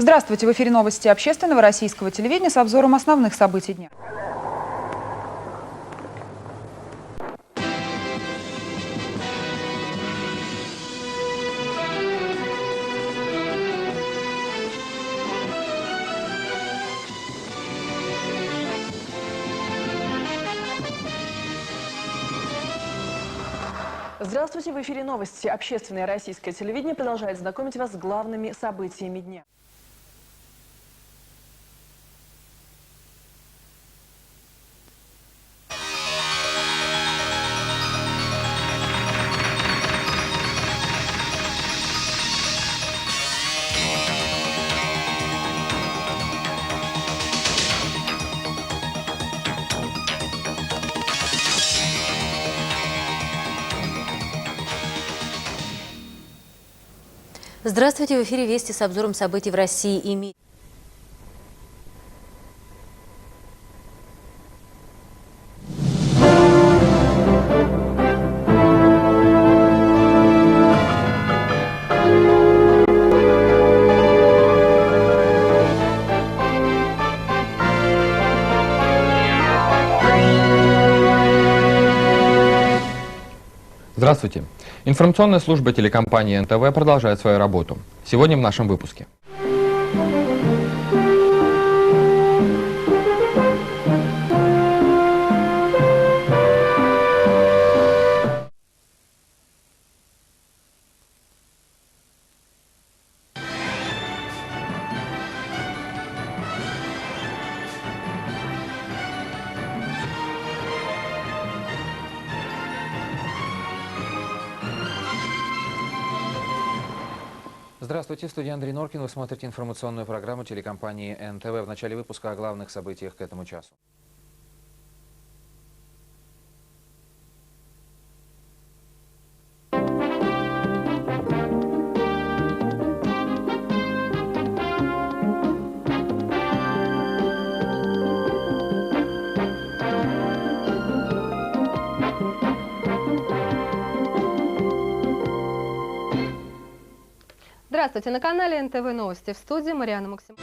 Здравствуйте! В эфире новости общественного российского телевидения с обзором основных событий дня. Здравствуйте! В эфире новости. Общественное российское телевидение продолжает знакомить вас с главными событиями дня. Здравствуйте! В эфире «Вести» с обзором событий в России и мире. Здравствуйте! Информационная служба телекомпании НТВ продолжает свою работу. Сегодня в нашем выпуске. Здравствуйте, в студии Андрей Норкин. Вы смотрите информационную программу телекомпании НТВ. В начале выпуска о главных событиях к этому часу. Здравствуйте! На канале НТВ Новости, в студии Марьяна Максимова.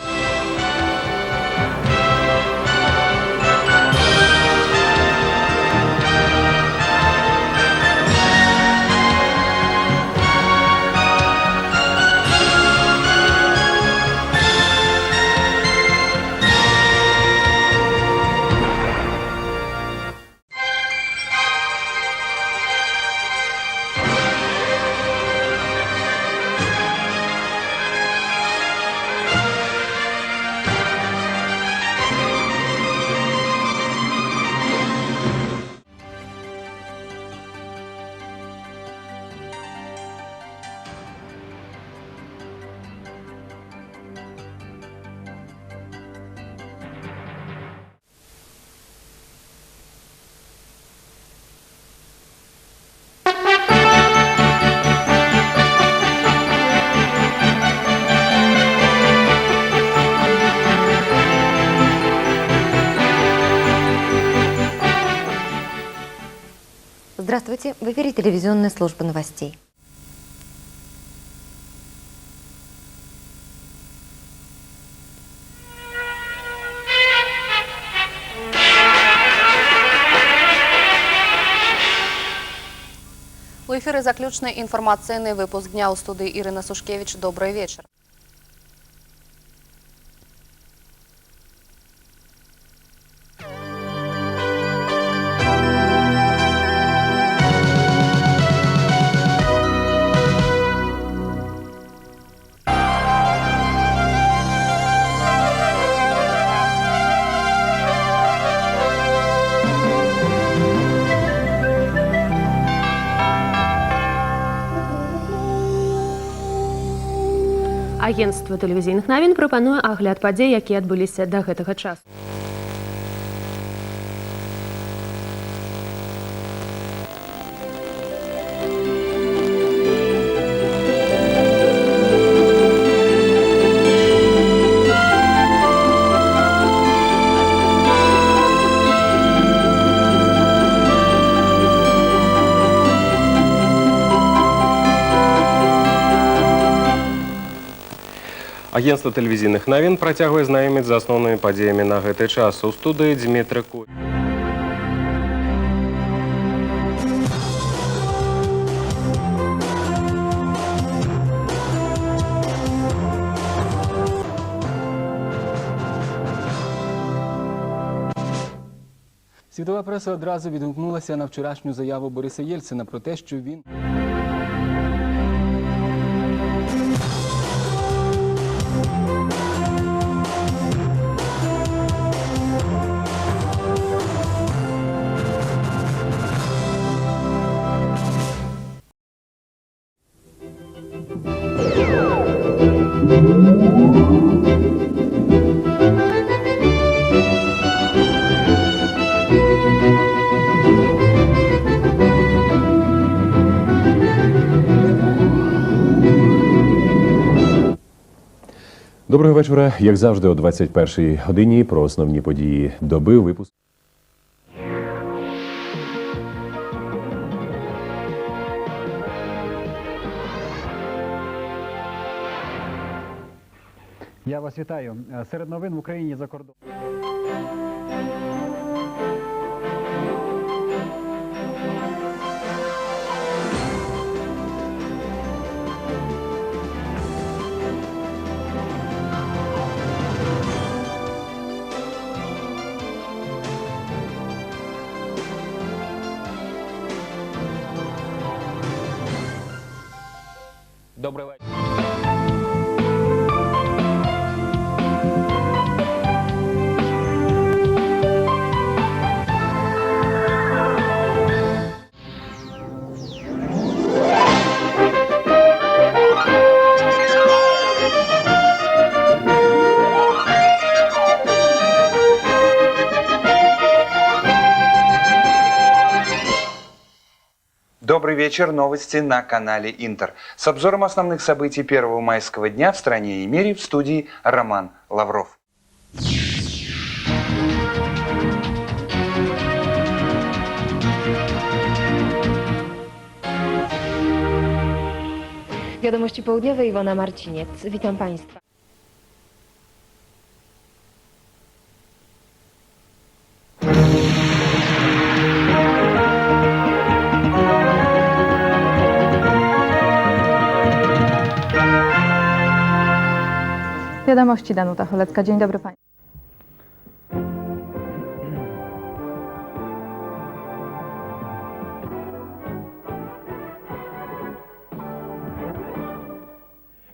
Здравствуйте! В эфире телевизионная служба новостей. У эфіры заключны інфармацыйны выпуск дня ў студыі Ірына Сушкевіч. Добрый вечер. Агентство тэлевізійных навін прапануе агляд падзей, якія адбыліся да гэтага часу. Агентство тэлевізійных навін працягвае знаёміць з асноўнымі падзеямі на гэты час. У студыі Дмітрий Куль. Світова преса одразу відгукнулася на вчорашню заяву Бориса Єльцина про те, що він... Доброго вечора. Як завжди, о 21-й годині про основні події доби випуск. Я вас вітаю. Серед новин в Україні за кордоном. Добрий вечір. Добрый вечер. Новости на канале Интер. С обзором основных событий первого майского дня в стране и мире в студии Роман Лавров. Wiadomości południowe, Iwona Marciniec. Witam Państwa. Wiadomości, Danuta Cholecka. Dzień dobry Państwu.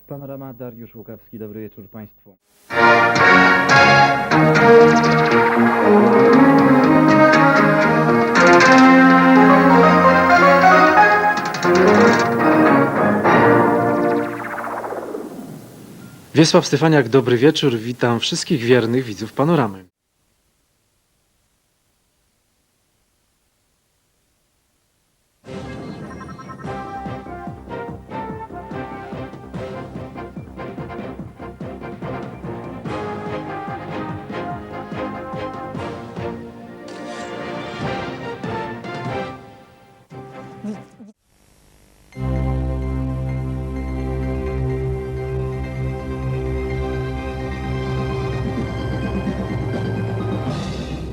Panorama, Dariusz Łukawski. Dobry wieczór Państwu. Wiesław Stefaniak, dobry wieczór. Witam wszystkich wiernych widzów Panoramy.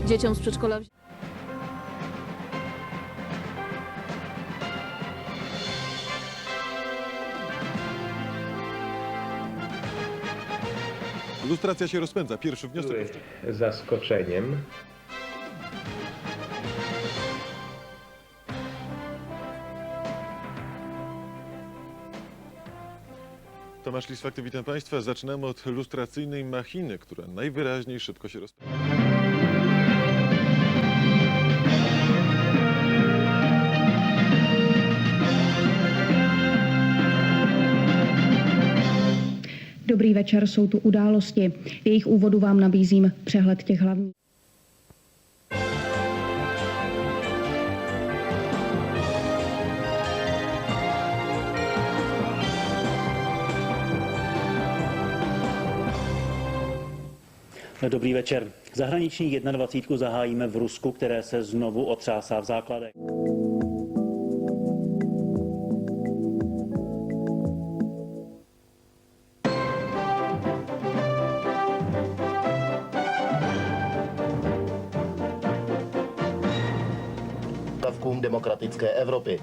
Dzieciom z przedszkola... Lustracja się rozpędza. Pierwszy wniosek. Zaskoczeniem. Tomasz Lisfakty, witam Państwa. Zaczynamy od lustracyjnej machiny, która najwyraźniej szybko się rozpędza. Dobrý večer, jsou tu události. V jejich úvodu vám nabízím přehled těch hlavních. Dobrý večer. Zahraniční 21 zahájíme v Rusku, které se znovu otřásá v základech. demokratické Evropy.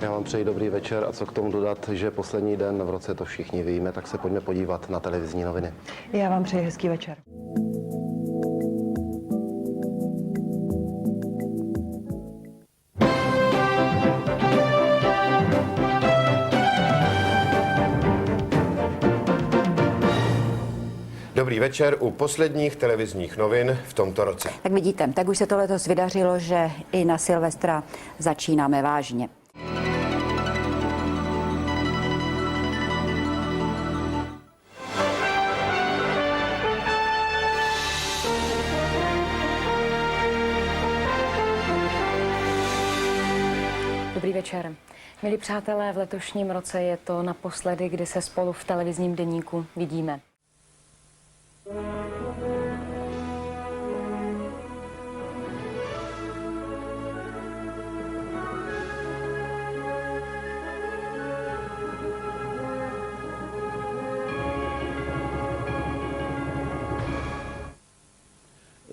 Já vám přeji dobrý večer a co k tomu dodat, že poslední den v roce to všichni víme, tak se pojďme podívat na televizní noviny. Já vám přeji hezký večer. Dobrý večer u posledních televizních novin v tomto roce. Jak vidíte, tak už se to letos vydařilo, že i na Silvestra začínáme vážně. Dobrý večer. Milí přátelé, v letošním roce je to naposledy, kdy se spolu v televizním deníku vidíme.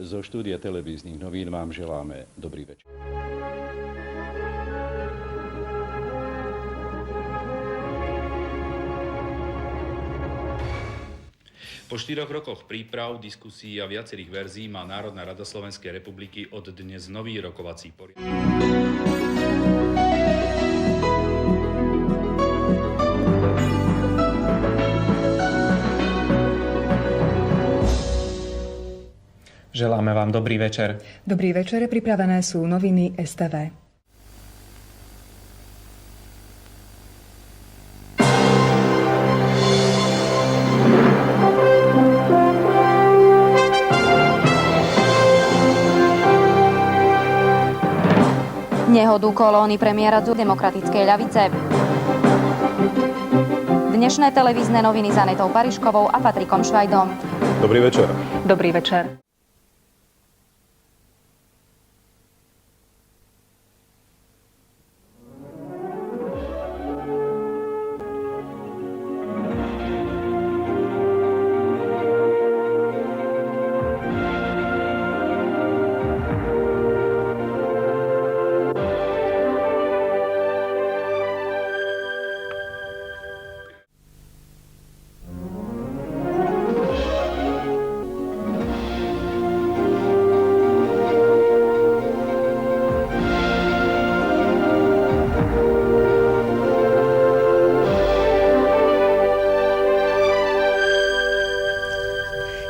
Zo štúdia televíznych novín vám želáme dobrý večer. Po 4 rokoch príprav, diskusí a viacerých verzií má Národná rada Slovenskej republiky od dnes nový rokovací poriadok. Želáme vám dobrý večer. Dobrý večer, pripravené sú noviny STV. Nehodu kolóny premiéra demokratickej ľavice. Dnešné televízne noviny s Anetou Pariškovou a Patrikom Švajdom. Dobrý večer. Dobrý večer.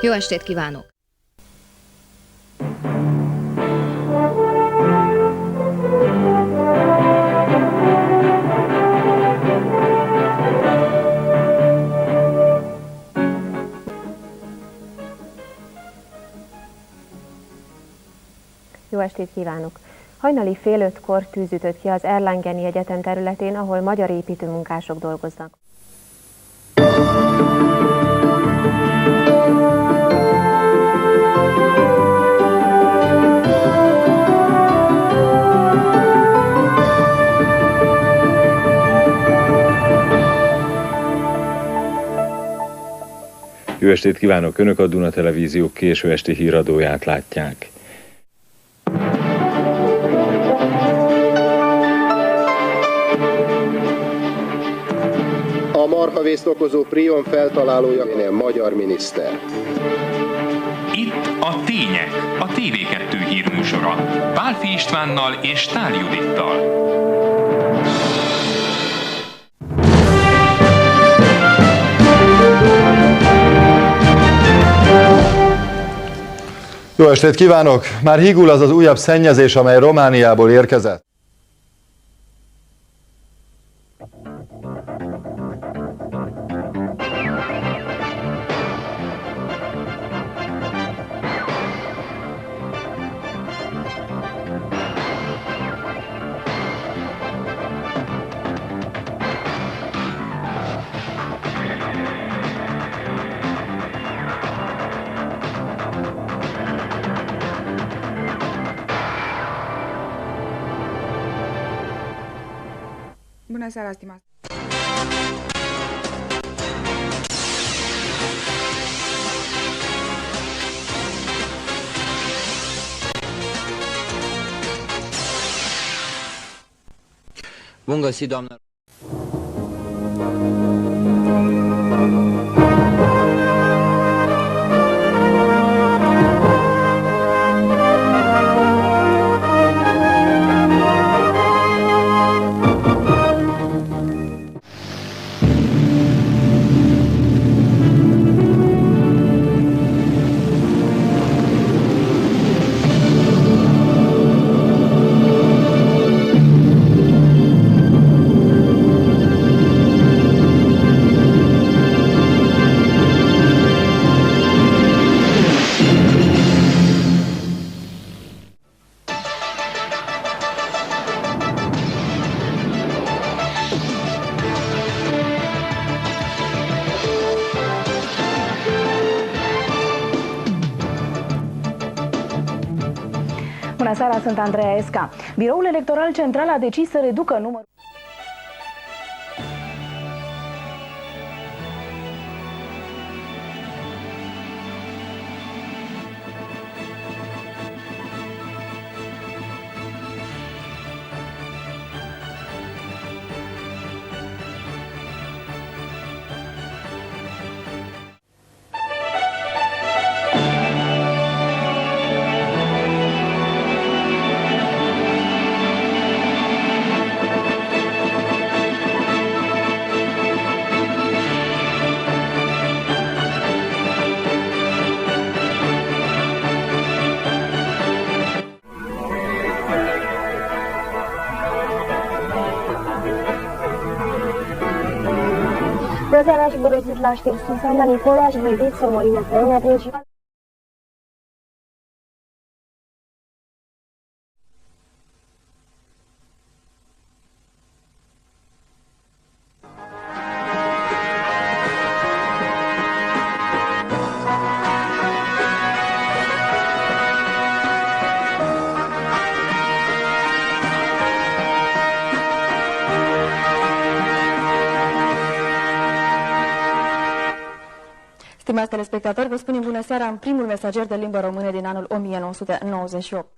Jó estét kívánok! Jó estét kívánok! Hajnali 4:30-kor tűz ütött ki az Erlangeni Egyetem területén, ahol magyar építőmunkások dolgoznak. Jó estét kívánok! Önök a Duna Televízió késő esti híradóját látják. A marhavészt okozó prion feltalálója a magyar miniszter. Itt a Tények, a TV2 hírműsora. Pálfi Istvánnal és Tál Judittal. Jó estét kívánok! Már hígul az újabb szennyezés, amely Romániából érkezett. Bună seara, stimați! Bun găsit, doamnă! Bună seara, sunt Andreea Esca. Biroul Electoral Central a decis să reducă numărul... Bună seara și bun găsit la știri. Sunt Sandra Nicola și vă invit să urmărim împreună principal. Stimați telespectatori, vă spunem bună seara în primul mesager de limbă română din anul 1998.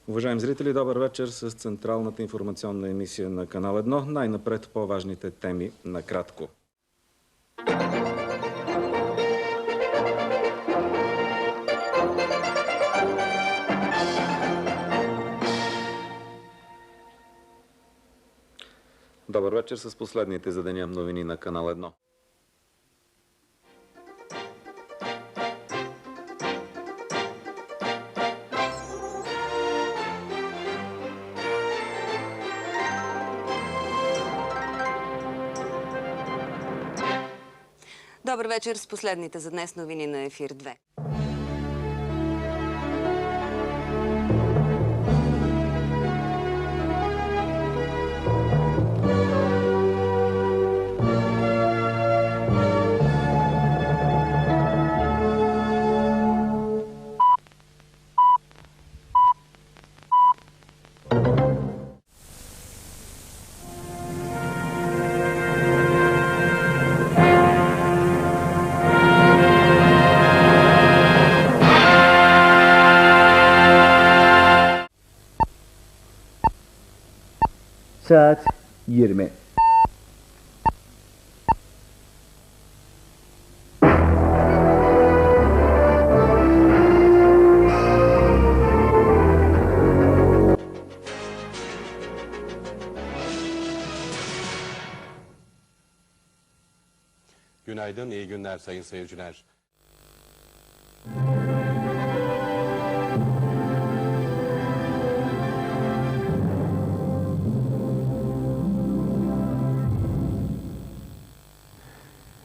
Уважаеми зрители, добър вечер с централната информационна емисия на Канал 1. Най-напред по-важните теми накратко. Добър вечер с последните за деня новини на Канал 1. Добър вечер с последните за днес новини на Ефир 2. Saat 20. Günaydın, iyi günler sayın seyirciler.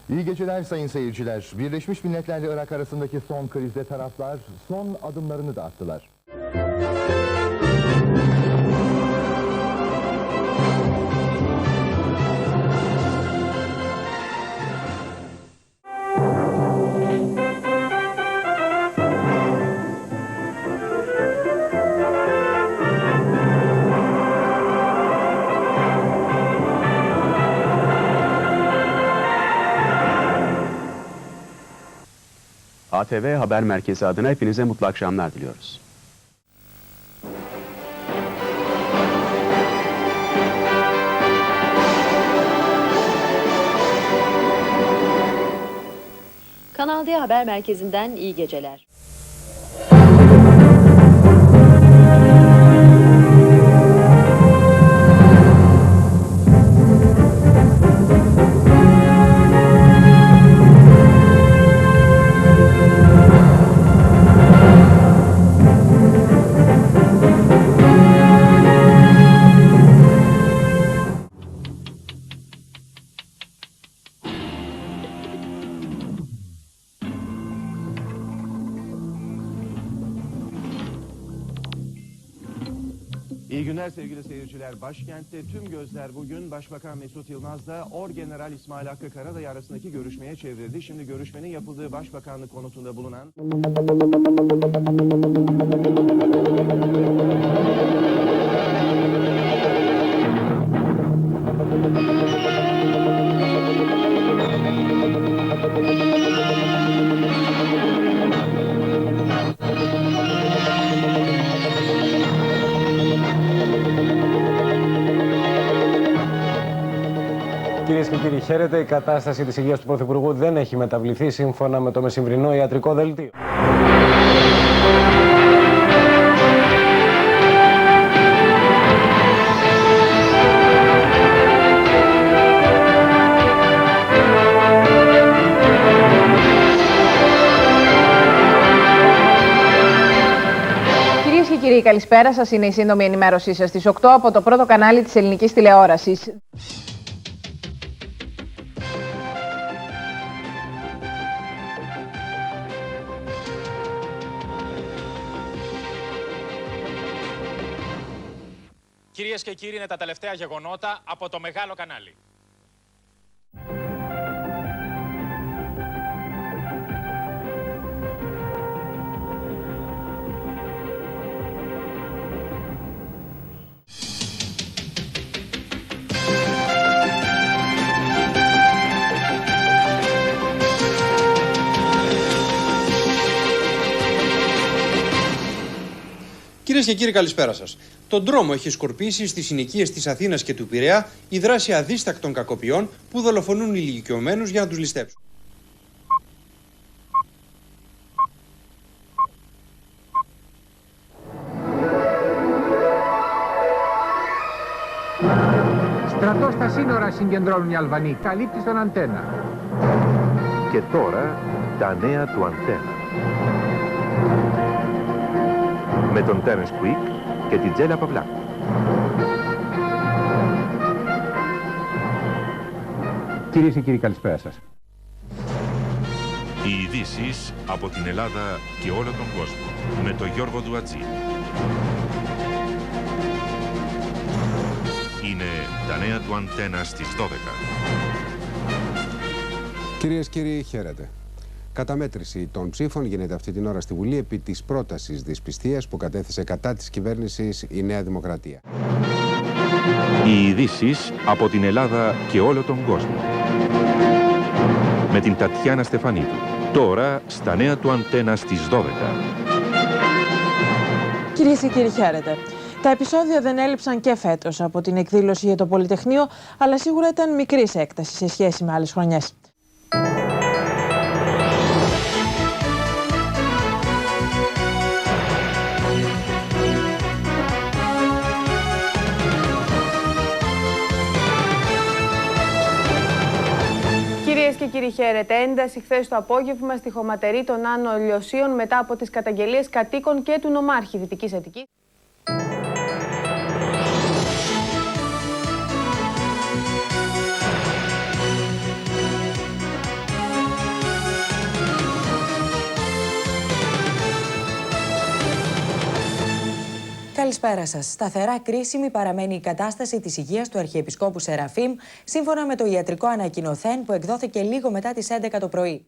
İyi geceler sayın seyirciler. Birleşmiş Milletler ile Irak arasındaki son krizde taraflar son adımlarını da attılar. ATV Haber Merkezi adına hepinize mutlu akşamlar diliyoruz. Kanal D Haber Merkezi'nden iyi geceler. İyi günler sevgili seyirciler. Başkentte tüm gözler bugün Başbakan Mesut Yılmaz'la Orgeneral İsmail Hakkı Karadayı arasındaki görüşmeye çevrildi. Şimdi görüşmenin yapıldığı Başbakanlık konutunda bulunan... Κυρίες και κύριοι, χαίρετε. Η κατάσταση της υγείας του Πρωθυπουργού δεν έχει μεταβληθεί σύμφωνα με το μεσημβρινό ιατρικό δελτίο. Κυρίες και κύριοι, καλησπέρα σας. Είναι η σύντομη ενημέρωσή σας στις 8 από το πρώτο κανάλι της ελληνικής τηλεόρασης. Κυρίες και κύριοι, είναι τα τελευταία γεγονότα από το μεγάλο κανάλι. Κυρίες και κύριοι, καλησπέρα σας. Τον δρόμο έχει σκορπίσει στις συνοικίες της Αθήνας και του Πειραιά η δράση αδίστακτων κακοποιών που δολοφονούν ηλικιωμένους για να τους ληστέψουν. Στρατό στα σύνορα συγκεντρώνουν οι Αλβανοί. Καλύπτει στον Αντένα. Και τώρα τα νέα του Αντένα. Με τον Τέρενς Κουίκ και την Τζέλα Παυλάκου. Κυρίες και κύριοι, καλησπέρα σας. Οι ειδήσεις από την Ελλάδα και όλο τον κόσμο με τον Γιώργο Ντουατζή. Είναι τα νέα του Αντένα στις 12. Κυρίες και κύριοι, χαίρετε. Καταμέτρηση των ψήφων γίνεται αυτή την ώρα στη Βουλή επί της πρότασης δυσπιστίας που κατέθεσε κατά της κυβέρνησης η Νέα Δημοκρατία. Οι ειδήσεις από την Ελλάδα και όλο τον κόσμο με την Τατιάνα Στεφανίδου. Τώρα στα νέα του Αντένα στις 12. Κυρίες και κύριοι, χαίρετε. Τα επεισόδια δεν έλειψαν και φέτος από την εκδήλωση για το Πολυτεχνείο, αλλά σίγουρα ήταν μικρής έκτασης σε σχέση με άλλες χρονιές. Κυρίες και κύριοι, χαίρετε. Ένταση χθες το απόγευμα στη χωματερή των Άνω Λιωσίων μετά από τις καταγγελίες κατοίκων και του νομάρχη Δυτικής Αττικής. Καλησπέρα σας. Σταθερά κρίσιμη παραμένει η κατάσταση της υγείας του Αρχιεπισκόπου Σεραφείμ, σύμφωνα με το ιατρικό ανακοινωθέν που εκδόθηκε λίγο μετά τις 11 το πρωί.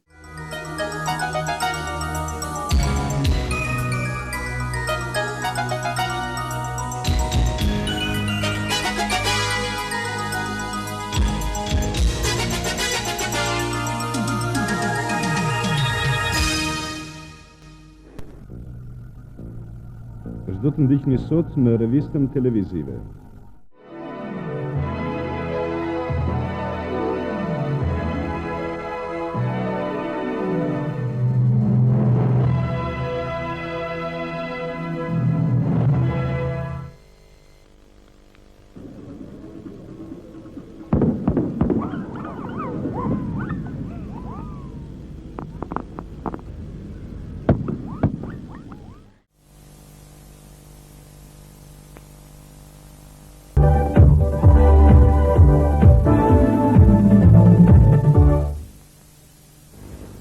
Междутендични суд на ревистам телевизиве.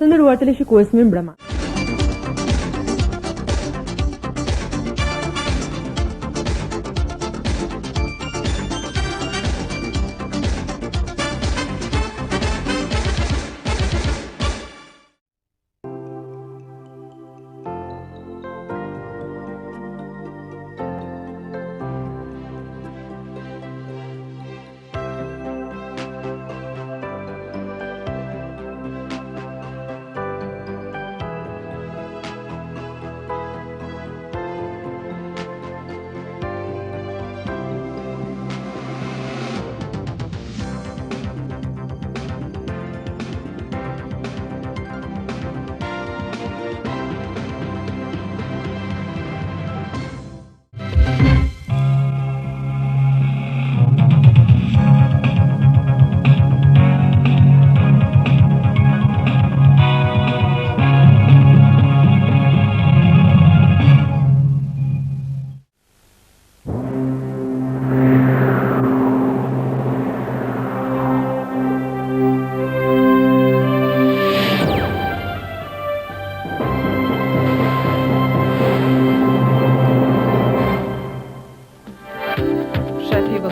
Следователь Космин Брама.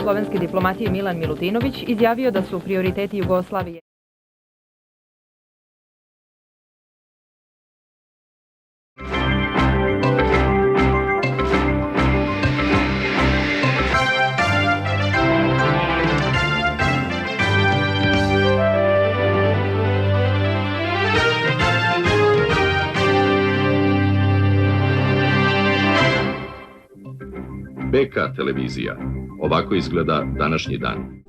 Jugoslovenske diplomatije Milan Milutinović izjavio da su prioriteti Jugoslavije BK televizija. Ovako izgleda današnji dan.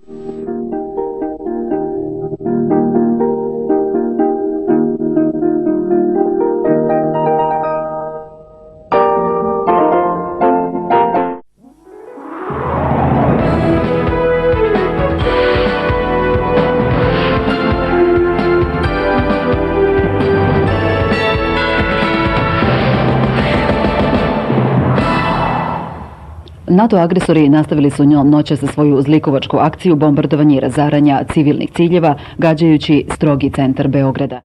NATO agresori nastavili su noćas svoju zlikovačku akciju bombardovanja i razaranja civilnih ciljeva, gađajući strogi centar Beograda.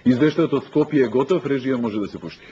Izveštaj od Skopje je gotov, režija može da se pušti.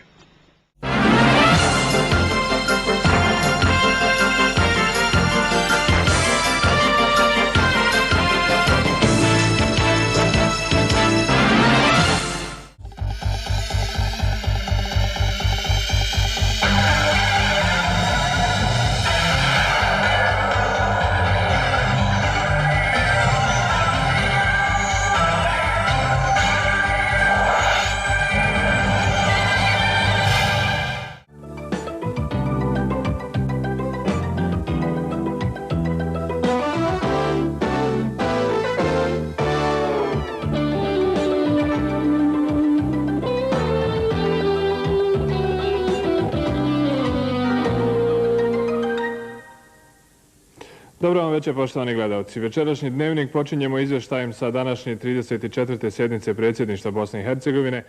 Dobro vam večer, poštovani gledalci. Večerašnji dnevnik počinjemo izvještajem sa današnje 34. sjednice predsjedništva Bosne i Hercegovine.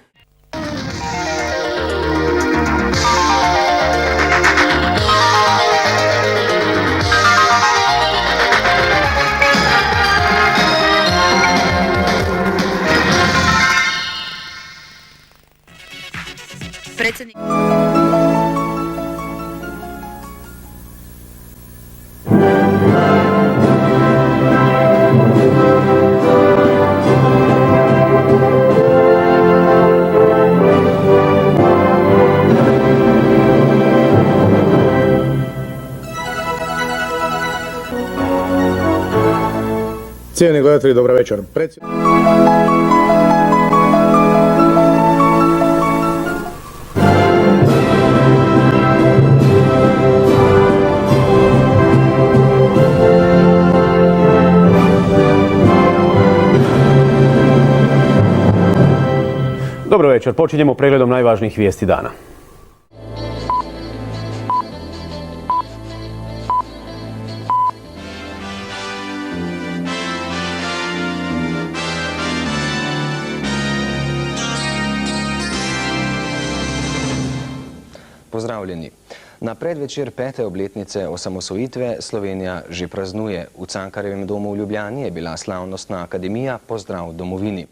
Predsjednik Cijenjeni gledatelji, dobar večer. Dobro večer, počinjemo pregledom najvažnijih vijesti dana. Pozdravljeni. Na predvečer 5. obletnice osamosvojitve Slovenija že praznuje. V Cankarjevem domu v Ljubljani je bila slavnostna akademija Pozdrav domovini.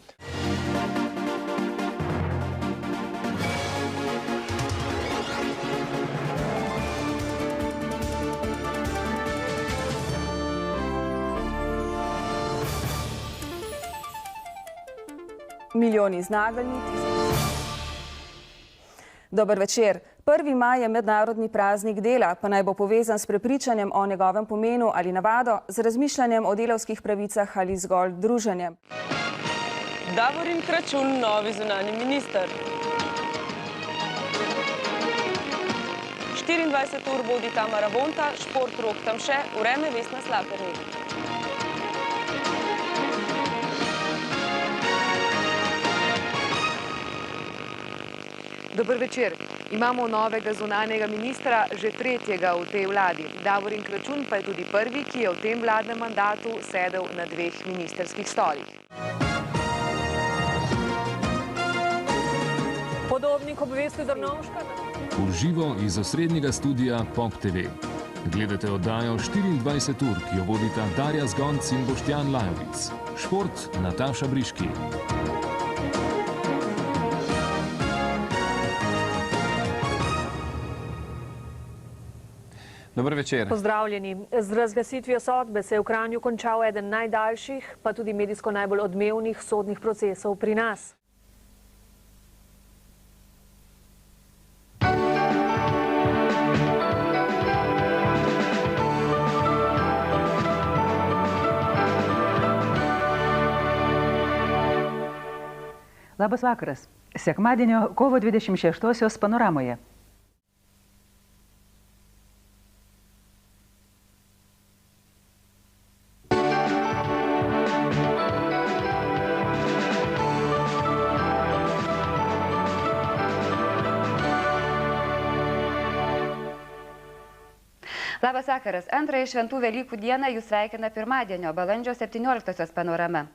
Milijoni znagalnic. Dober večer. 1. maj je mednarodni praznik dela, pa naj bo povezan s prepričanjem o njegovem pomenu ali navado, z razmišljanjem o delavskih pravicah ali zgolj druženjem. Davorin Kračun, novi zunanji minister. 24 ur vodi Tamara Vonta, šport Rok Tamše, vreme Vesna Slapernik. Dober večer. Imamo novega zunanjega ministra, že 3. v tej vladi. Davorin Kračun pa je tudi prvi, ki je v tem vladnem mandatu sedel na 2 ministerskih stolih. Podobnik obvesti Drnovška. V živo iz osrednjega studia Pop TV. Gledate oddajo 24 ur, ki jo vodita Darja Zgonc in Boštjan Lajovic. Šport Nataša Briški. Dober večer. Pozdravljeni. Z razglasitvijo sodbe se je v Kranju končal eden najdaljših, pa tudi medijsko najbolj odmevnih sodnih procesov pri nas. Labas vakaras. Sekmadienio kovo 26-osios panoramoje. Labas vakaras. Antrąjį šventų Velykų dieną jūs sveikina pirmadienio, balandžio 17-osios panorama.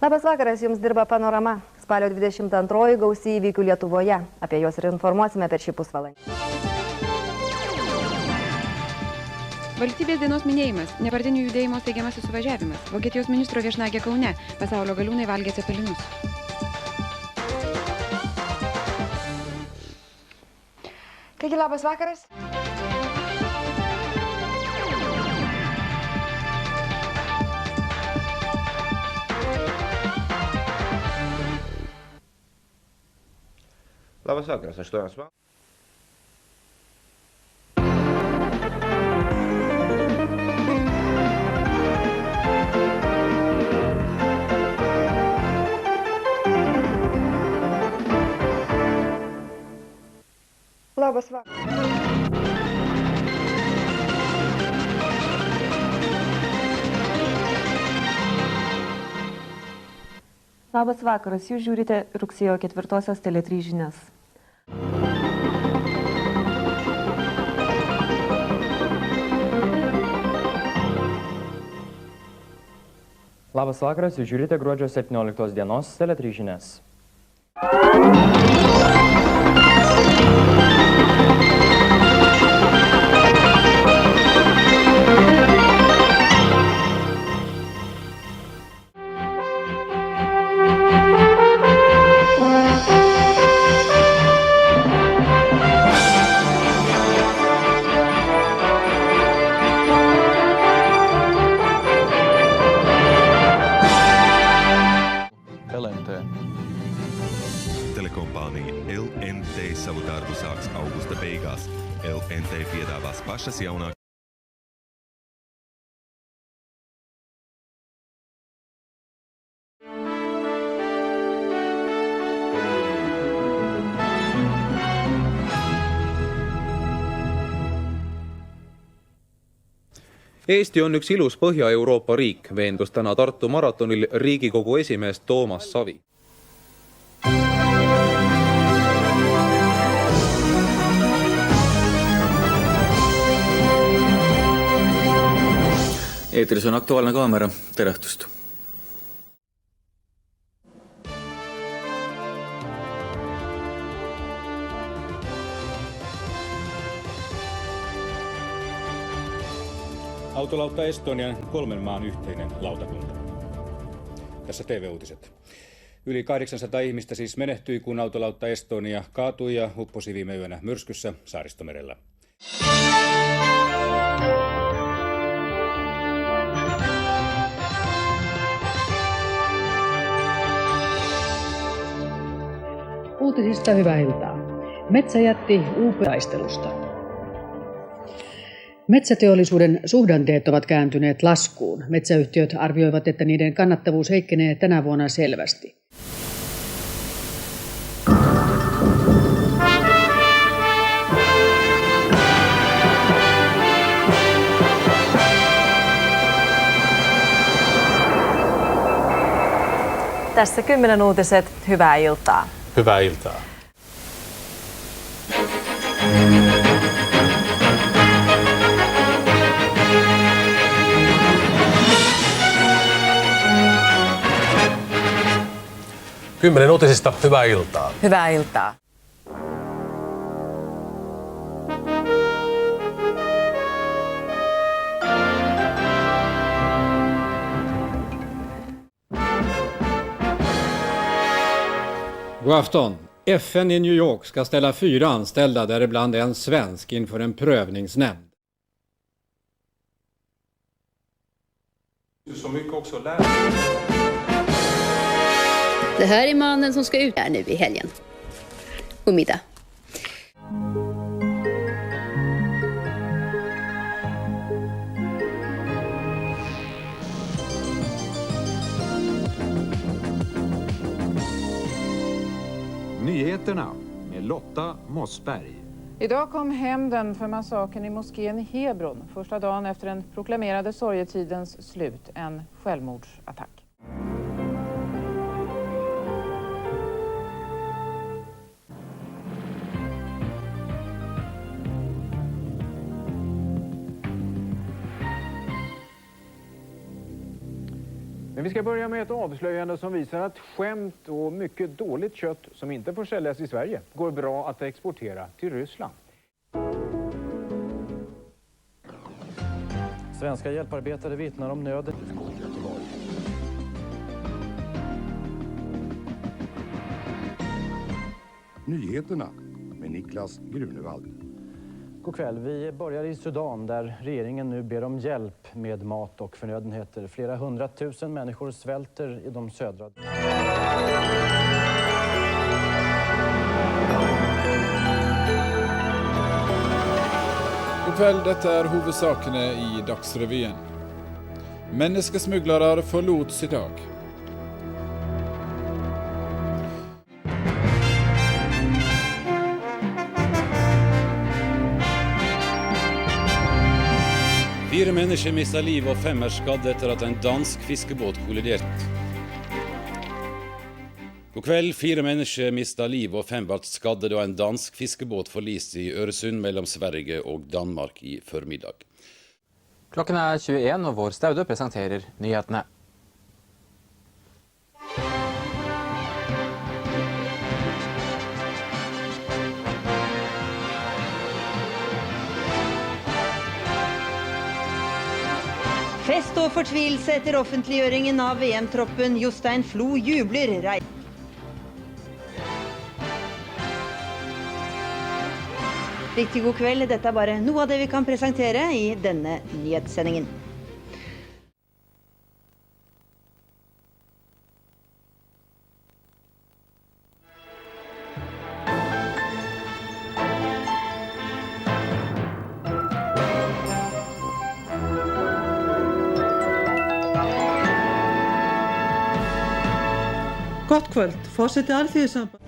Labas vakaras, jums dirba panorama. Spalio 22 gausi įvykių Lietuvoje. Apie juos ir informuosime per šį pusvalandį. Valstybės dienos minėjimas, nepartinių judėjimo steigiamasis suvažiavimas, Vokietijos ministro viešnagė Kaune, pasaulio galiūnai valgė cepelinus. Taigi, labas vakaras. Labas vakaras, 8 valandos. Labas vakaras. Labas vakaras, jūs žiūrite rugsėjo 4-osios Tele3 žinias. Labas vakaras, jūs žiūrite gruodžio 17 dienos Tele3 žinias. lietotāji. Telekompānija LNT savu darbu sāks augusta beigās. LNT piedāvās pašas jaunākās. Eesti on üks ilus Põhja-Euroopa riik, veendus täna Tartu maratonil Riigikogu esimees Toomas Savi. Eetris on Aktuaalne kaamera, tere õhtust! Autolautta Estonian 3 maan yhteinen lautakunta. Tässä TV-uutiset. Yli 800 ihmistä siis menehtyi, kun autolautta Estonia kaatui ja upposi viime yönä myrskyssä Saaristomerellä. Uutisista hyvää iltaa. Metsä jätti UP-taistelusta. Metsäteollisuuden suhdanteet ovat kääntyneet laskuun. Metsäyhtiöt arvioivat, että niiden kannattavuus heikkenee tänä vuonna selvästi. Tässä 10 uutiset. Hyvää iltaa. Hyvää iltaa. Kymmenen uutisista. Hyvää iltaa. Hyvää iltaa. God afton. FN i New York ska ställa 4 anställda, däribland en svensk, inför en prövningsnämnd. Så mycket också lära. Det här är mannen som ska ut här nu i helgen. Och middag. Nyheterna med Lotta Mossberg. Idag kom hämnden för massakern i moskén i Hebron. Första dagen efter den proklamerade sorgetidens slut. En självmordsattack. Men vi ska börja med ett avslöjande som visar att skämt och mycket dåligt kött som inte får säljas i Sverige går bra att exportera till Ryssland. Svenska hjälparbetare vittnar om nöden. Nyheterna med Niklas Grunewald. God kväll. Vi börjar i Sudan där regeringen nu ber om hjälp med mat och förnödenheter. Flera 100 000 människor svälter i de södra. God kväll, detta är huvudsakene i Dagsrevyen. Menneskesmuglere forlot idag. Fire mennesker mistet liv og 5 er skadd etter at en dansk fiskebåt kolliderte. God kveld, 4 mennesker mistet liv og 5 ble skadde da en dansk fiskebåt forliste i Øresund mellom Sverige og Danmark i formiddag. Klokken er 21 og vår Staude presenterer nyhetene. Fest og fortvilelse etter offentliggjøringen av VM-troppen. Jostein Flo jubler. Riktig god kveld. Dette er bare noe av det vi kan presentere i denne nyhetssendingen. Gott kvöld, forseti Alþýðusamband.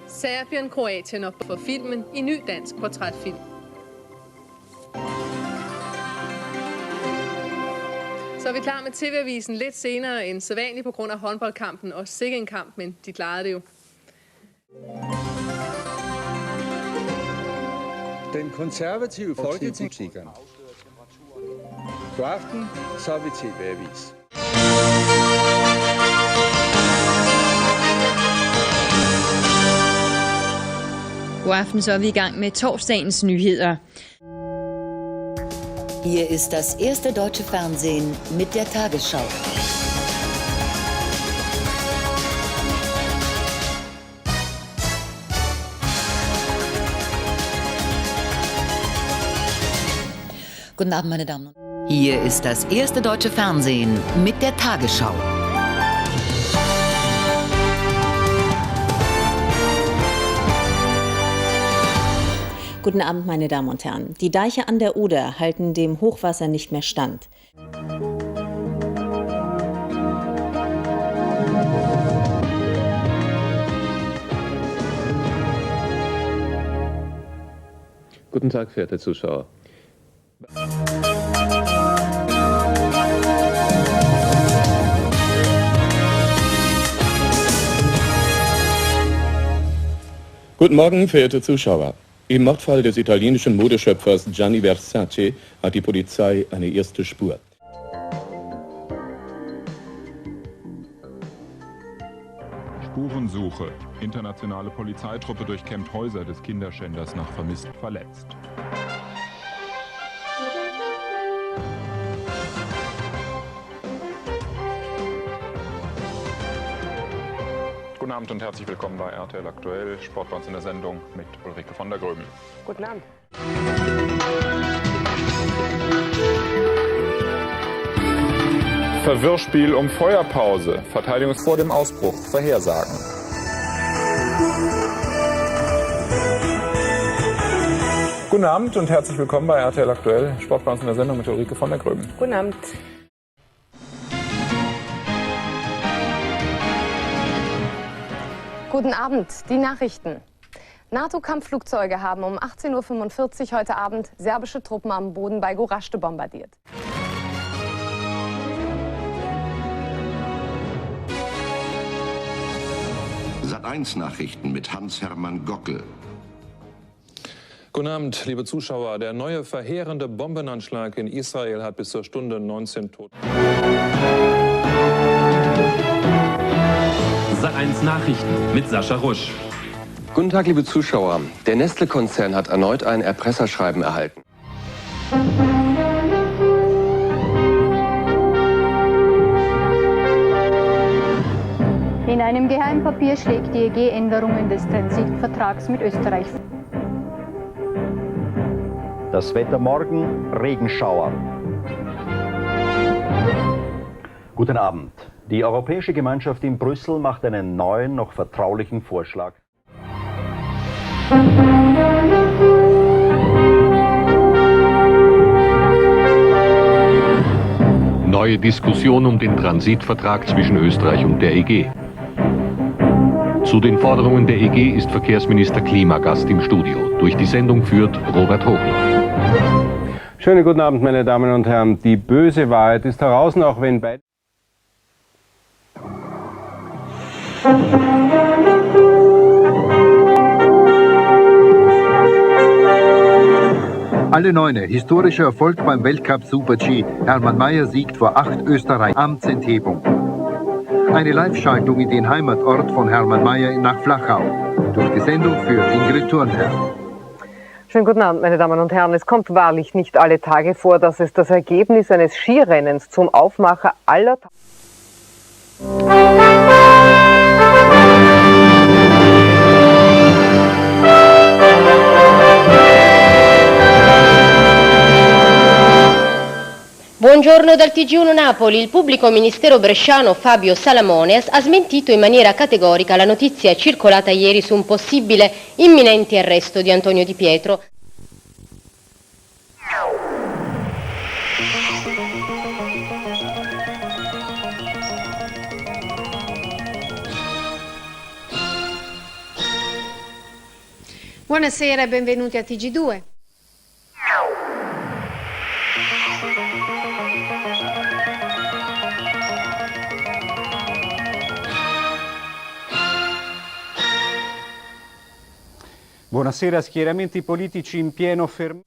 Serbien-Kroatien op for filmen i ny dansk portrætfilm. Så er vi klar med TV-avisen lidt senere end sædvanligt på grund af håndboldkampen, og sikke en kamp, men de klarede det jo. Den konservative folketingspolitiker. God aften, så er vi TV-avis. God aften, så er vi i gang med torsdagens nyheder. Hier ist das erste deutsche Fernsehen mit der Tagesschau. Guten Abend, meine Damen und Herren. Hier ist das erste deutsche Fernsehen mit der Tagesschau. Guten Abend, meine Damen und Herren. Die Deiche an der Oder halten dem Hochwasser nicht mehr stand. Guten Tag, verehrte Zuschauer. Guten Morgen, verehrte Zuschauer. Im Mordfall des italienischen Modeschöpfers Gianni Versace hat die Polizei eine erste Spur. Spurensuche. Internationale Polizeitruppe durchkämmt Häuser des Kinderschänders nach vermisst verletzt. Guten Abend und herzlich willkommen bei RTL Aktuell, Sport bei uns in der Sendung mit Ulrike von der Gröbel. Guten Abend. Verwirrspiel um Feuerpause, Verteidigung vor dem Ausbruch, Vorhersagen. Guten Abend und herzlich willkommen bei RTL Aktuell, Sport bei uns in der Sendung mit Ulrike von der Gröbel. Guten Abend. Guten Abend, die Nachrichten. NATO-Kampfflugzeuge haben um 18:45 Uhr heute Abend serbische Truppen am Boden bei Gorazde bombardiert. Sat.1 Nachrichten mit Hans-Hermann Gockel. Guten Abend, liebe Zuschauer. Der neue verheerende Bombenanschlag in Israel hat bis zur Stunde 19 Tote. Sat.1 Nachrichten mit Sascha Rusch. Guten Tag, liebe Zuschauer. Der Nestle-Konzern hat erneut ein Erpresserschreiben erhalten. In einem Geheimpapier schlägt die EG Änderungen des Transitvertrags mit Österreich vor. Das Wetter morgen, Regenschauer. Guten Abend. Die Europäische Gemeinschaft in Brüssel macht einen neuen, noch vertraulichen Vorschlag. Neue Diskussion um den Transitvertrag zwischen Österreich und der EG. Zu den Forderungen der EG ist Verkehrsminister Klima Gast im Studio. Durch die Sendung führt Robert Hochner. Schönen guten Abend, meine Damen und Herren. Die böse Wahrheit ist heraus, auch wenn beide... Alle Neune, historischer Erfolg beim Weltcup Super-G. Hermann Maier siegt vor 8 Österreich. Amtsenthebung. Eine Live-Schaltung in den Heimatort von Hermann Maier nach Flachau. Durch die Sendung führt Ingrid Thurnherr. Schönen guten Abend, meine Damen und Herren. Es kommt wahrlich nicht alle Tage vor, dass es das Ergebnis eines Skirennens zum Aufmacher aller Tage... Buongiorno dal TG1 Napoli. Il pubblico ministero bresciano Fabio Salamone ha smentito in maniera categorica la notizia circolata ieri su un possibile imminente arresto di Antonio Di Pietro. Buonasera e benvenuti a TG2. Buonasera, schieramenti politici in pieno fermo.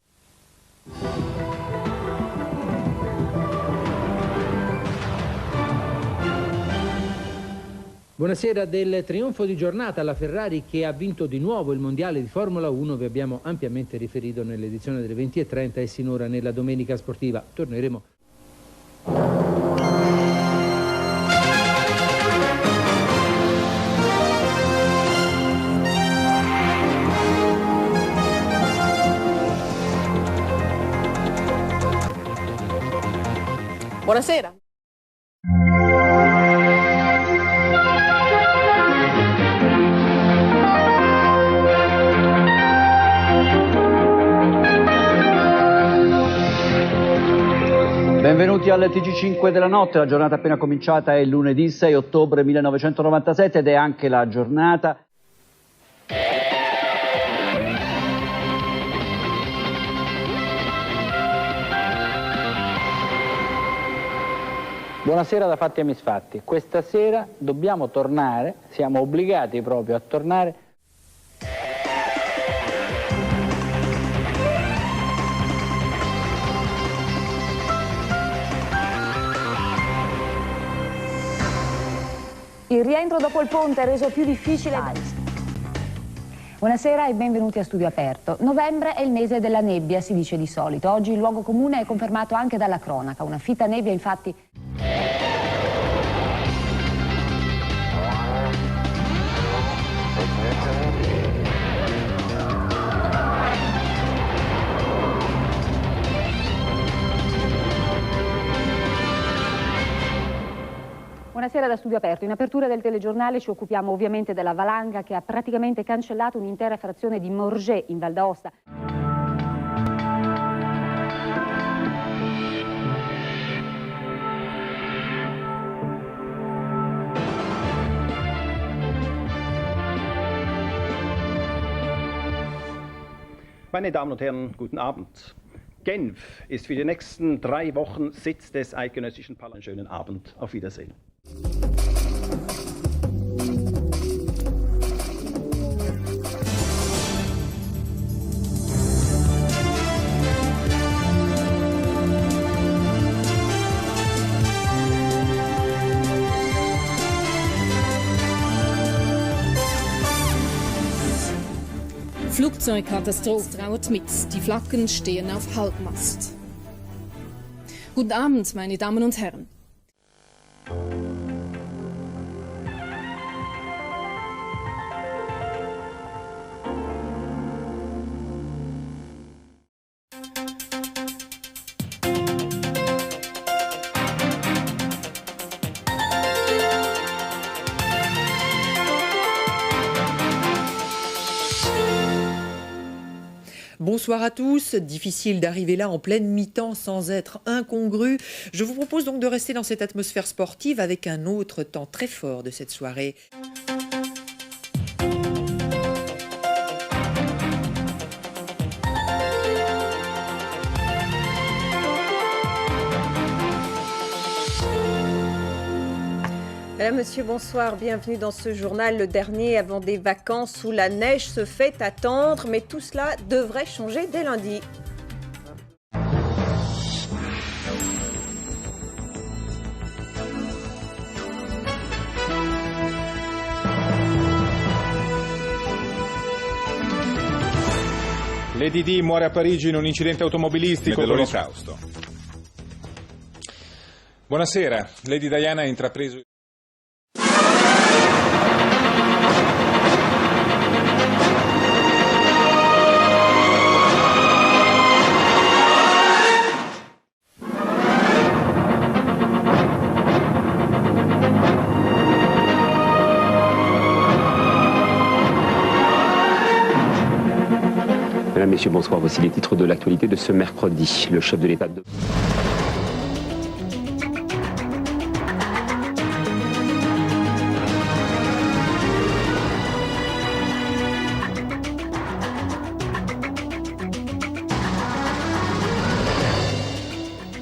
Buonasera. Del trionfo di giornata alla Ferrari che ha vinto di nuovo il mondiale di Formula 1 vi abbiamo ampiamente riferito nell'edizione delle 20:30 e sinora nella domenica sportiva. Torneremo. Buonasera. Benvenuti al TG5 della notte, la giornata appena cominciata è lunedì 6 ottobre 1997 ed è anche la giornata... Buonasera da Fatti e Misfatti. Questa sera dobbiamo tornare, siamo obbligati proprio a tornare. Il rientro dopo il ponte ha reso più difficile. Buonasera e benvenuti a Studio Aperto. Novembre è il mese della nebbia, si dice di solito. Oggi il luogo comune è confermato anche dalla cronaca. Una fitta nebbia, infatti... Buonasera da Studio Aperto. In apertura del telegiornale ci occupiamo ovviamente della valanga che ha praticamente cancellato un'intera frazione di Morges in Val d'Aosta. Meine Damen und Herren, guten Abend. Genf ist für die nächsten 3 Wochen Sitz des eidgenössischen Parlaments. Schönen Abend, auf Wiedersehen. Flugzeugkatastrophe trauert mit. Die Flaggen stehen auf Halbmast. Guten Abend, meine Damen und Herren. Bonsoir à tous. Difficile d'arriver là en pleine mi-temps sans être incongru. Je vous propose donc de rester dans cette atmosphère sportive avec un autre temps très fort de cette soirée. Mesdames, Messieurs, bonsoir. Bienvenue dans ce journal, le dernier avant des vacances où la neige se fait attendre. Mais tout cela devrait changer dès lundi. Lady Di muore a Parigi in un incidente automobilistico dell'Olocausto. Buonasera, Lady Diana ha intrapreso... Mesdames, Messieurs, bonsoir. Voici les titres de l'actualité de ce mercredi. Le chef de l'État de...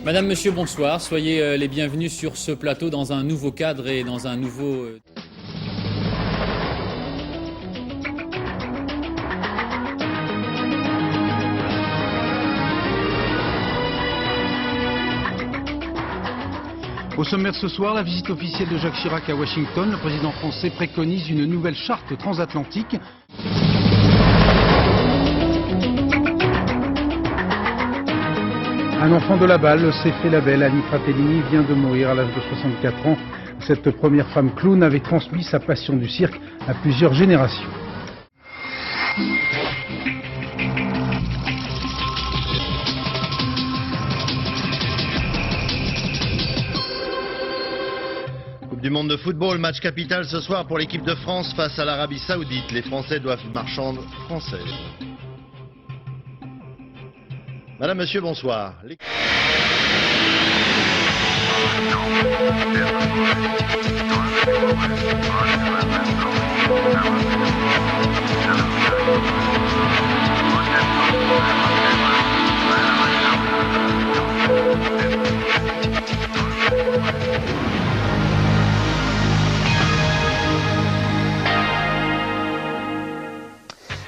Madame, Monsieur, bonsoir. Soyez les bienvenus sur ce plateau dans un nouveau cadre et dans un nouveau... Au sommaire ce soir, la visite officielle de Jacques Chirac à Washington. Le président français préconise une nouvelle charte transatlantique. Un enfant de la balle s'est fait la belle. Annie Fratellini vient de mourir à l'âge de 64 ans. Cette première femme clown avait transmis sa passion du cirque à plusieurs générations. Coupe du monde de football, match capital ce soir pour l'équipe de France face à l'Arabie Saoudite. Les Français doivent marchande française. Madame, Monsieur, bonsoir.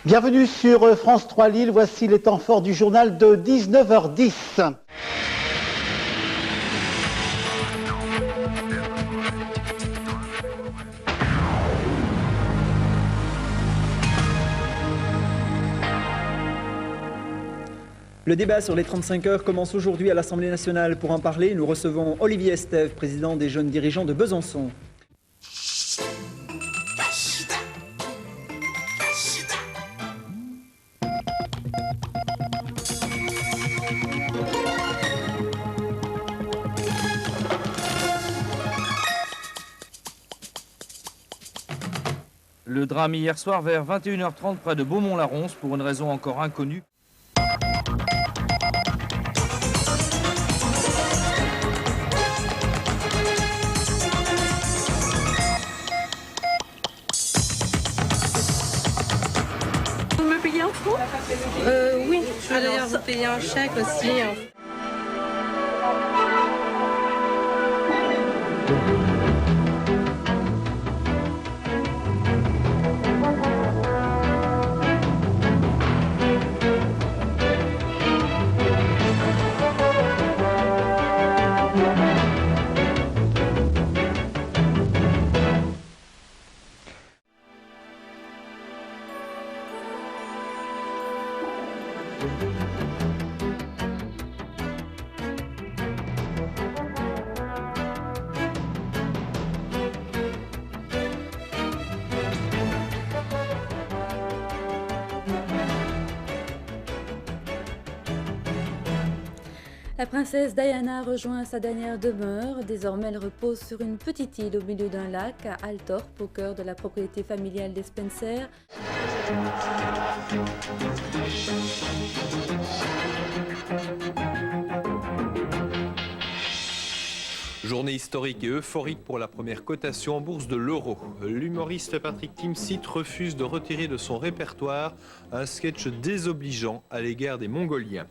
Bienvenue sur France 3 Lille, voici les temps forts du journal de 19h10. Le débat sur les 35 heures commence aujourd'hui à l'Assemblée nationale. Pour en parler, nous recevons Olivier Estève, président des jeunes dirigeants de Besançon. Le drame hier soir vers 21h30 près de Beaumont-la-Ronce pour une raison encore inconnue. Vous me payez en francs ? Oui, je vais d'ailleurs vous payer un chèque aussi. La princesse Diana rejoint sa dernière demeure. Désormais, elle repose sur une petite île au milieu d'un lac à Althorp, au cœur de la propriété familiale des Spencer. Journée historique et euphorique pour la première cotation en bourse de l'euro. L'humoriste Patrick Timsit refuse de retirer de son répertoire un sketch désobligeant à l'égard des Mongoliens.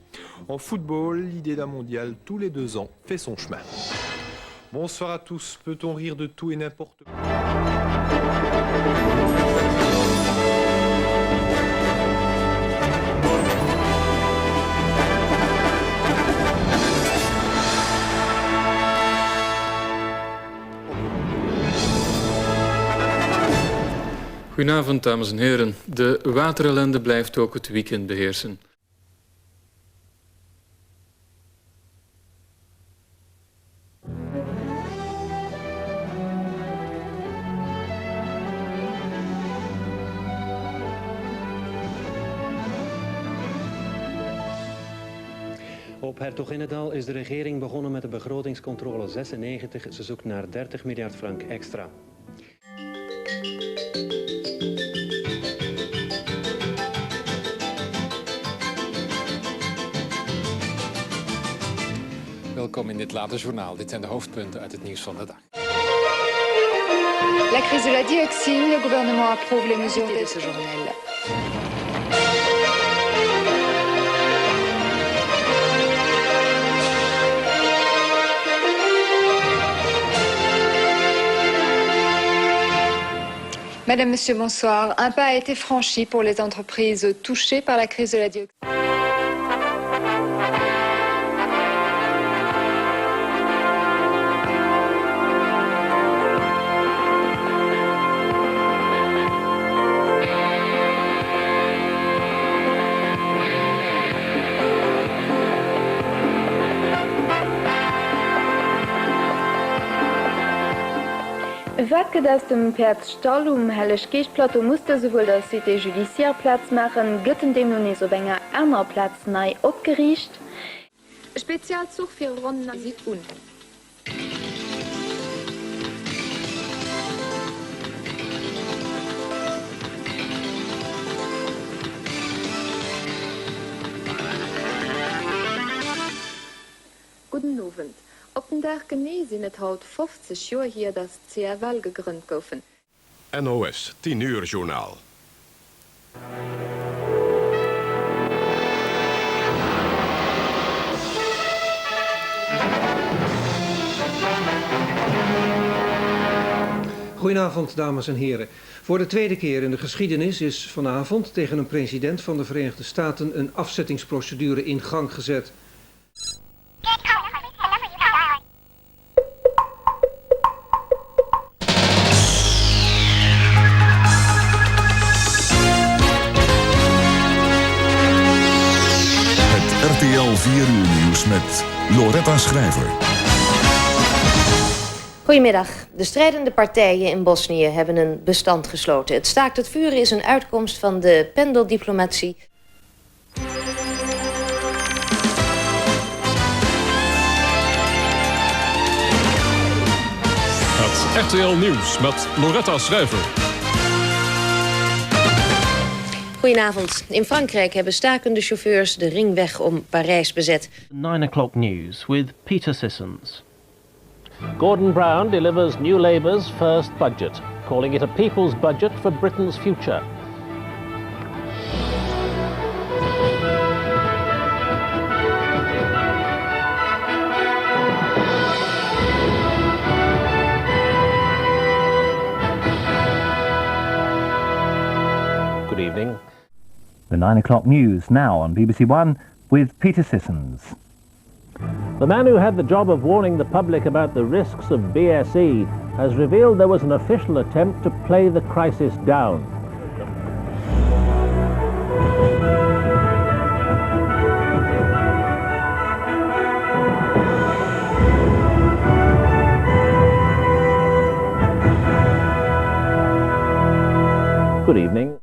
En football, l'idée d'un mondial tous les 2 ans fait son chemin. Bonsoir à tous. Peut-on rire de tout et n'importe quoi ? Goedenavond, dames en heren. De waterellende blijft ook het weekend beheersen. Op Hertoginnedal is de regering begonnen met de begrotingscontrole 96. Ze zoekt naar 30 miljard frank extra. welkom in dit late journaal. Dit zijn de hoofdpunten uit het nieuws van de dag. La crise de la dioxine, le gouvernement approuve les mesures de ce journal. Madame, Monsieur, bonsoir. Un pas a été franchi pour les entreprises touchées par la crise de la dioxine. Weggeht aus dem Pferdstall hellech Geechplateau musste sowohl der Cité Judiciaire Platz machen, gëtten dem nun so enger Äner Platz nei opgeriecht. Spezialzug fir Runden an Sit un. Guten Abend. Op den Tag geneesinn het haut 50 Joer hier das CRL gegrünnt goufen. NOS 10 uur journaal. Goedenavond, dames en heren. Voor de tweede keer in de geschiedenis is vanavond tegen een president van de Verenigde Staten een afzettingsprocedure in gang gezet. RTL 4 uur nieuws met Loretta Schrijver. Goedemiddag. De strijdende partijen in Bosnië hebben een bestand gesloten. Het staakt het vuren is een uitkomst van de pendeldiplomatie. Het RTL Nieuws met Loretta Schrijver. Goedenavond. In Frankrijk hebben stakende chauffeurs de ringweg om Parijs bezet. 9 o'clock news with Peter Sissons. Gordon Brown delivers New Labour's first budget, calling it a people's budget for Britain's future. Good evening. The 9 o'clock news now on BBC One with Peter Sissons. The man who had the job of warning the public about the risks of BSE has revealed there was an official attempt to play the crisis down. Good evening.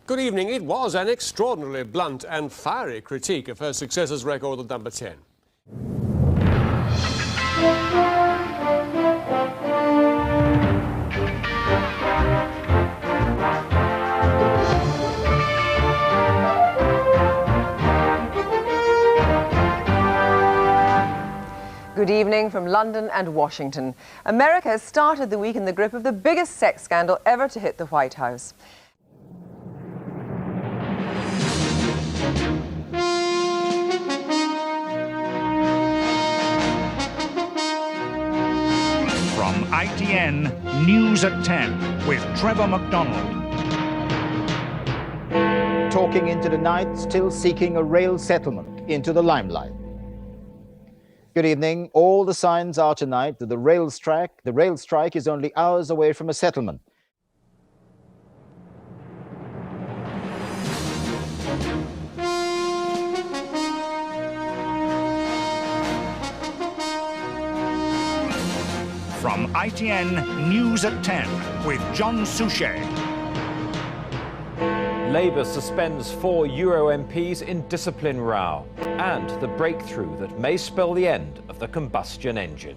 Good evening. It was an extraordinarily blunt and fiery critique of her successor's record at number 10. Good evening from London and Washington. America has started the week in the grip of the biggest sex scandal ever to hit the White House. From ITN News at 10 with Trevor McDonald. Talking into the night, still seeking a rail settlement into the limelight. Good evening. All the signs are tonight that the rail strike is only hours away from a settlement. From ITN News at 10 with John Suchet. Labour suspends 4 Euro MPs in discipline row, and the breakthrough that may spell the end of the combustion engine.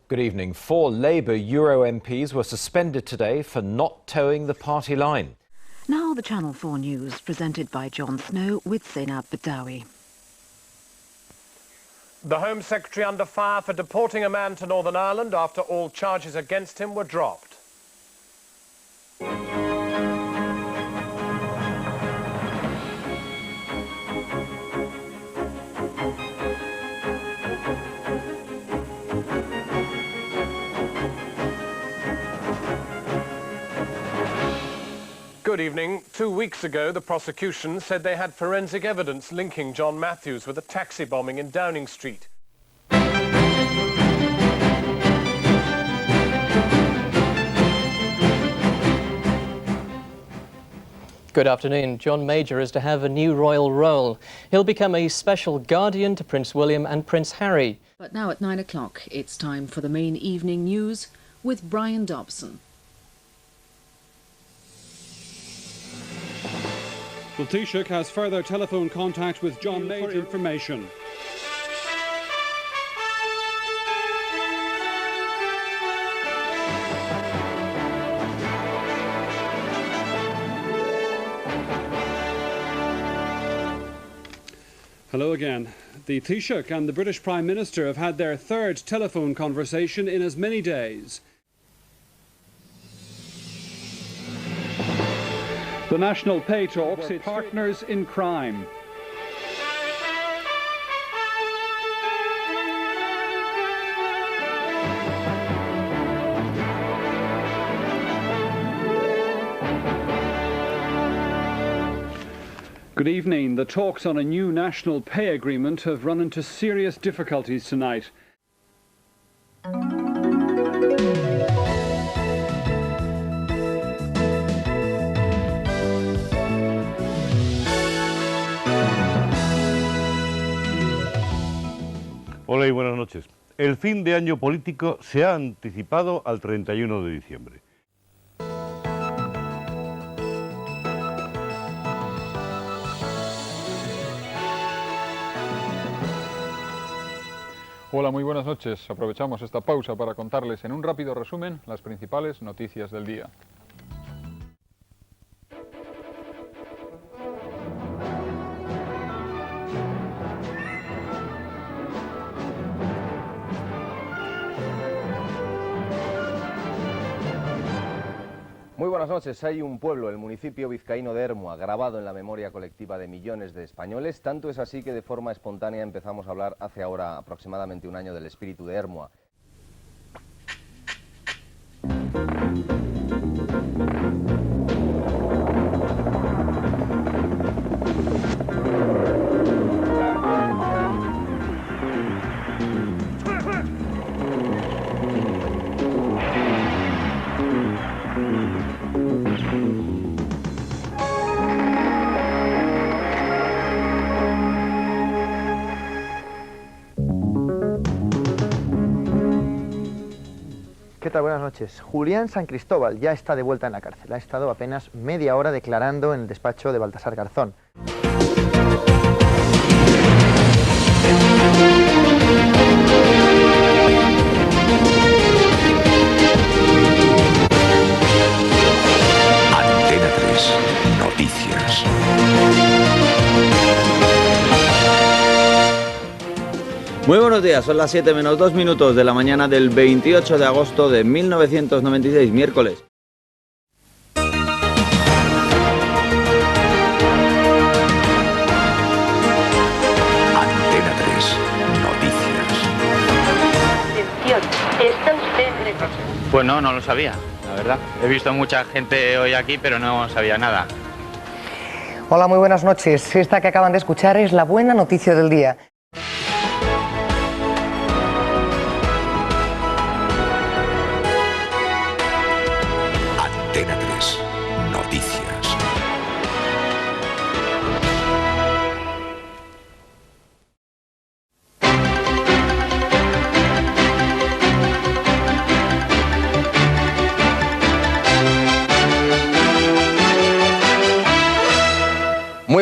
Good evening. 4 Labour Euro MPs were suspended today for not towing the party line. Now the Channel 4 News, presented by Jon Snow with Zainab Badawi. The Home Secretary under fire for deporting a man to Northern Ireland after all charges against him were dropped. Good evening. 2 weeks ago, the prosecution said they had forensic evidence linking John Matthews with a taxi bombing in Downing Street. Good afternoon. John Major is to have a new royal role. He'll become a special guardian to Prince William and Prince Harry. But now at 9 o'clock, it's time for the main evening news with Brian Dobson. The Taoiseach has further telephone contact with John Major for information. Hello again. The Taoiseach and the British Prime Minister have had their third telephone conversation in as many days. The National Pay Talks its partners in crime. Good evening. The talks on a new national pay agreement have run into serious difficulties tonight. Hola y buenas noches. El fin de año político se ha anticipado al 31 de diciembre. Hola, muy buenas noches. Aprovechamos esta pausa para contarles en un rápido resumen las principales noticias del día. Muy buenas noches. Hay un pueblo, el municipio vizcaíno de Ermua, grabado en la memoria colectiva de millones de españoles. Tanto es así que de forma espontánea empezamos a hablar hace ahora aproximadamente un año del espíritu de Ermua. ¿Qué tal? Buenas noches. Julián San Cristóbal ya está de vuelta en la cárcel. Ha estado apenas media hora declarando en el despacho de Baltasar Garzón. Antena 3 Noticias. Muy buenos días, son las 7 menos 2 minutos de la mañana del 28 de agosto de 1996, miércoles. Antena 3 Noticias. ¿Está usted en el... Pues no lo sabía, la verdad. He visto mucha gente hoy aquí, pero no sabía nada. Hola, muy buenas noches. Esta que acaban de escuchar es la buena noticia del día. Antena 3 Noticias.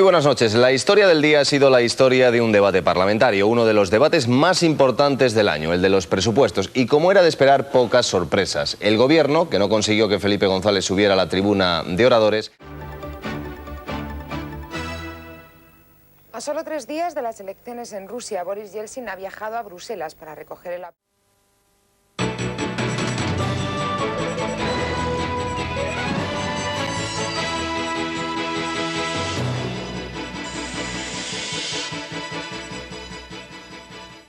buenas noches. La historia del día ha sido la historia de un debate parlamentario, uno de los debates más importantes del año, el de los presupuestos. Y como era de esperar, pocas sorpresas. El Gobierno, que no consiguió que Felipe González subiera a la tribuna de oradores. A solo 3 días de las elecciones en Rusia, Boris Yeltsin ha viajado a Bruselas para recoger el apoyo.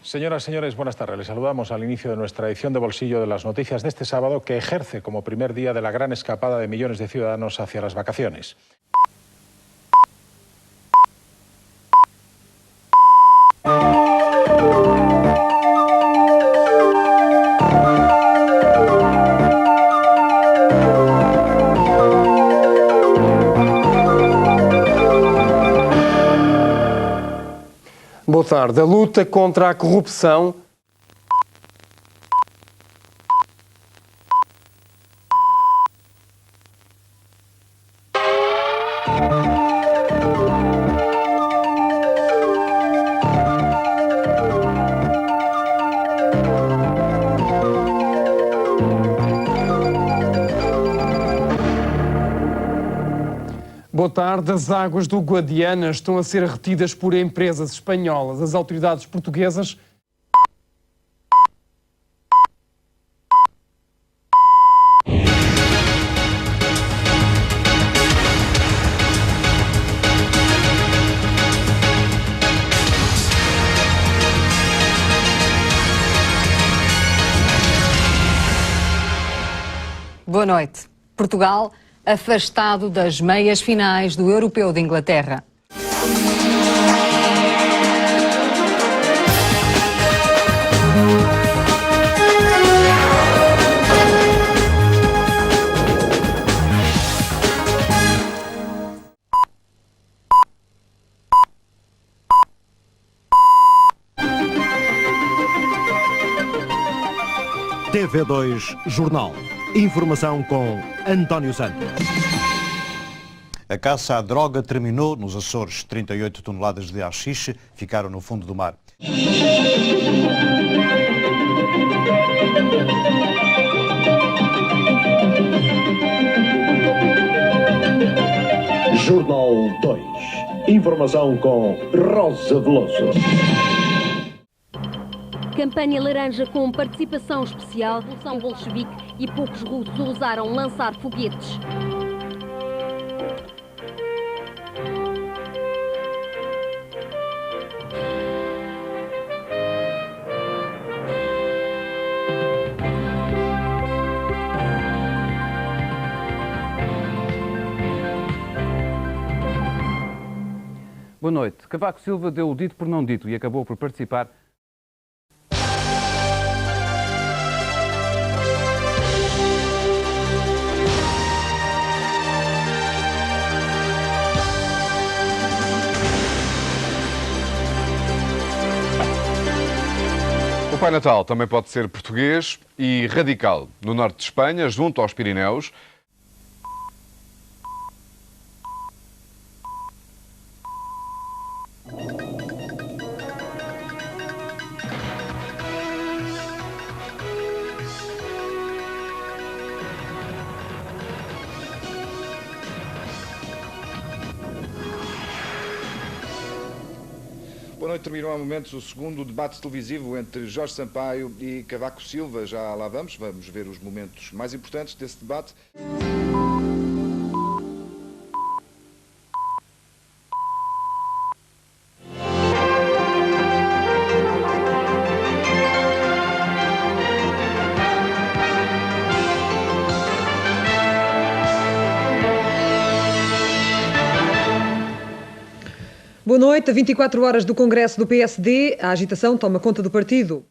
Señoras y señores, buenas tardes. Les saludamos al inicio de nuestra edición de Bolsillo de las Noticias de este sábado, que ejerce como primer día de la gran escapada de millones de ciudadanos hacia las vacaciones. Boa tarde. A luta contra a corrupção. Boa tarde. As águas do Guadiana estão a ser retidas por empresas espanholas. As autoridades portuguesas... Boa noite. Portugal afastado das meias finais do Europeu de Inglaterra. TV2 Jornal. Informação com António Santos. A caça à droga terminou nos Açores. 38 toneladas de haxixe ficaram no fundo do mar. Jornal 2. Informação com Rosa Veloso. Campanha laranja com participação especial, Revolução Bolchevique e poucos russos ousaram lançar foguetes. Boa noite. Cavaco Silva deu o dito por não dito e acabou por participar. O Pai Natal também pode ser português e radical. No norte de Espanha, junto aos Pirineus, Boa noite. Terminou há momentos o segundo debate televisivo entre Jorge Sampaio e Cavaco Silva. Já lá vamos ver os momentos mais importantes desse debate. Boa noite. A 24 horas do Congresso do PSD, a agitação toma conta do partido.